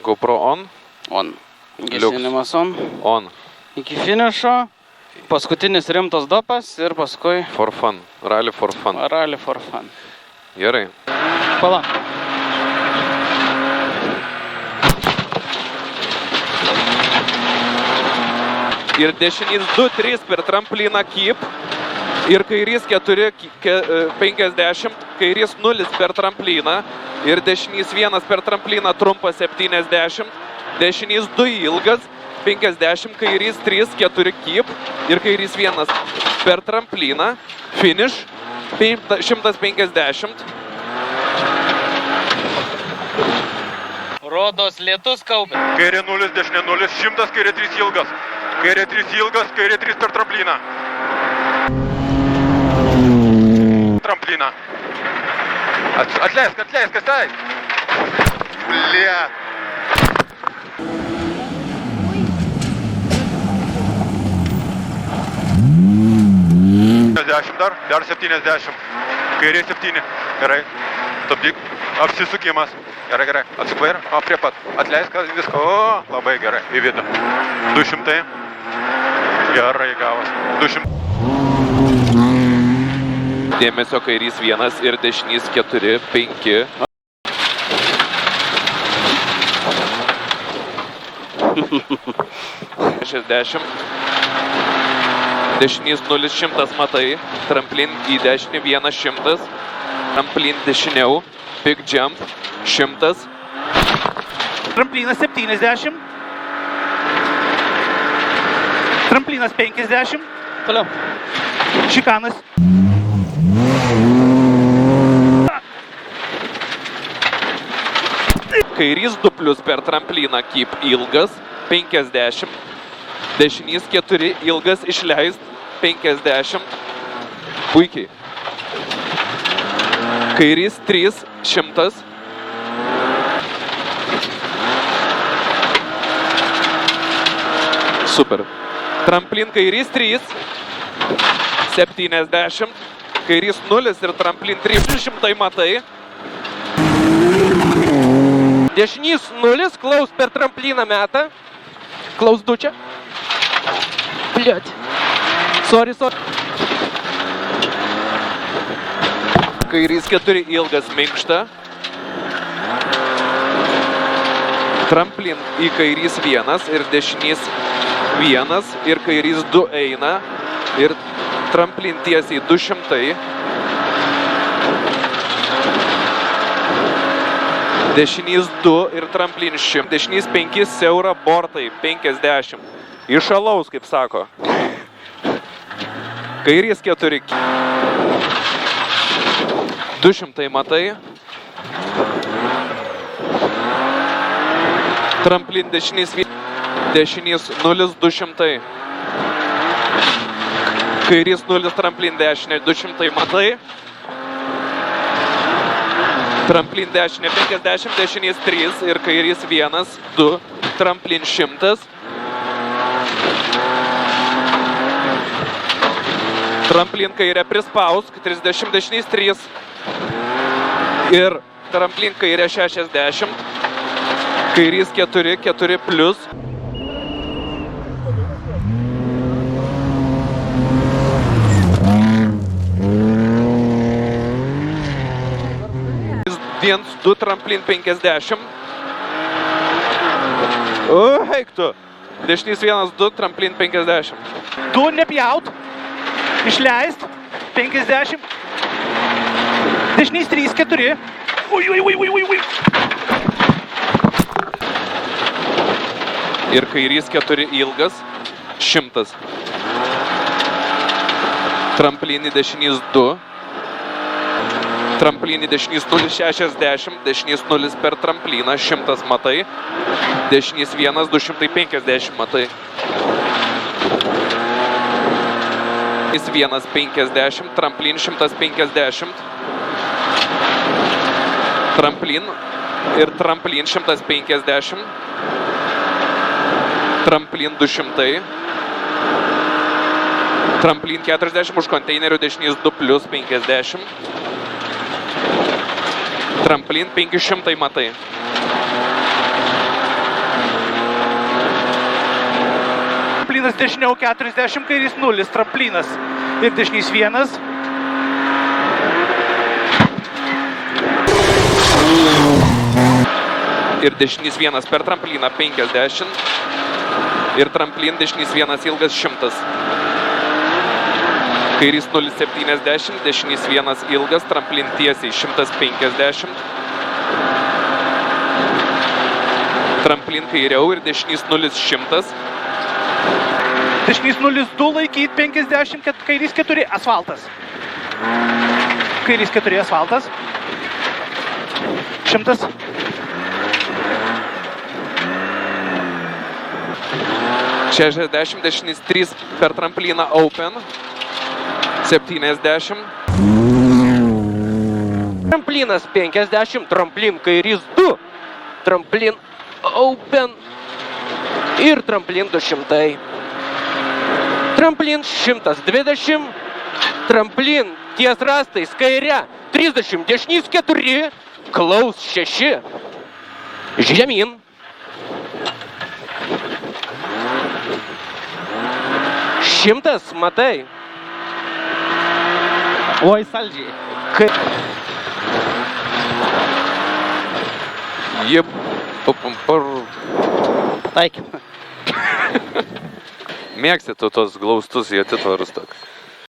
GoPro on. On. Gesinimas on. On. Iki finišo. Paskutinis rimtas dopas ir paskui... For fun. Rally for fun. Rally for fun. Gerai. Pala. Ir dešinys 2-3 per trampliną keep. Ir kairys 4-50, kairys 0 per trampliną. Ir dešinys 1 per trampliną trumpas 70. Dešinys 2 ilgas 50, kairys 3-4 keep. Ir kairys 1 per trampliną. Finish 150. Rodos lietus kaupia. Kairė 0, dešinė 0, 100, kairė 3 ilgas. Kairė 3 ilgas, kairė 3 per trampliną. Trampliną. Atleisk, atleisk. Blet. 70 dar 70. Kairė 7. Gerai. Stabdyk. Apsisukimas. Gerai. Atsikvair. O, prie pat. Atleisk viską. O, labai gerai. Į vidų. 200. Gerai gavas. 200. Dėmesio kairys 1 ir dešinys 4-5. Dešinys 0-100 matai, tramplin į dešinį 1-100, tramplin dešiniau, big jump 100. Tramplinas 70. Tramplinas 50. Toliau. Šikanas. Kairys 2+ per trampliną keep ilgas 50. Dešinys 4 ilgas išleist 50. Puikiai. Kairys 3-100. Super. Tramplin kairys 3. 70. Kairys 0 ir tramplin 300 matai. Dešinys 0, klaus per trampliną metą. Klaus dučia. Bliot. Sorry. Kairys 4 ilgas minkšta. Tramplin į kairys 1 ir dešinys 1 ir kairys 2 eina. Ir tramplin tiesiai 200. Dešinys 2 ir tramplin 100. Dešinys 5 siaura bortai 50. Išalaus, kaip sako. Kairys 4. 200 matai. Tramplin dešinys 1. Dešinys 0-200. Kairys 0, tramplin dešinė 200 matai. Tramplin dešinė 50, dešinys 3 ir kairys 1-2. Tramplin 100. Tramplin kairė prispausk 30, dešinys 3. Ir tramplin kairė 60. Kairys 4+. Viens, 2, tramplin 50. Eik tu. Dešinys 1-2, tramplin 50. 2 nepjaut. Išleist. 50. Dešinys 3-4. Ui. Ir kairys 4 ilgas 100. Tramplin į dešinys 2. Tramplin į dešinys 0-60, dešinys 0 per trampliną 100 matai. Dešinys 1 250 matai. Dešinys 1-50, tramplin 150. Tramplin ir tramplin 150. Tramplin 200. Tramplin 40 už konteinerių, dešinys 2+50. Tramplin 500 matai. Tramplinas dešiniau 40, kairys 0, tramplinas ir dešinys 1. Ir dešinys 1 per trampliną 50. Ir tramplin dešinys 1 ilgas 100. Kairys 0,70, dešinys 1 ilgas, tramplin tiesiai 150. Tramplin kairiau ir dešinys 0,100. Dešinys 0,2 laikyti 50, kairys 4 asfaltas. Kairys 4 asfaltas. 100. Šešiasdešimt, dešinys 3 per trampliną open. 70. Tramplinas 50, tramplin kairys 2, tramplin open ir tramplin 200. Tramplin 120, tramplin ties rastais kairė 30, dešinys 4, klaus 6, žemyn. Šimtas, matai. Oi, saldžiai. Jie Taikym. mėgsti tu tos glaustus į atitvarus tokius.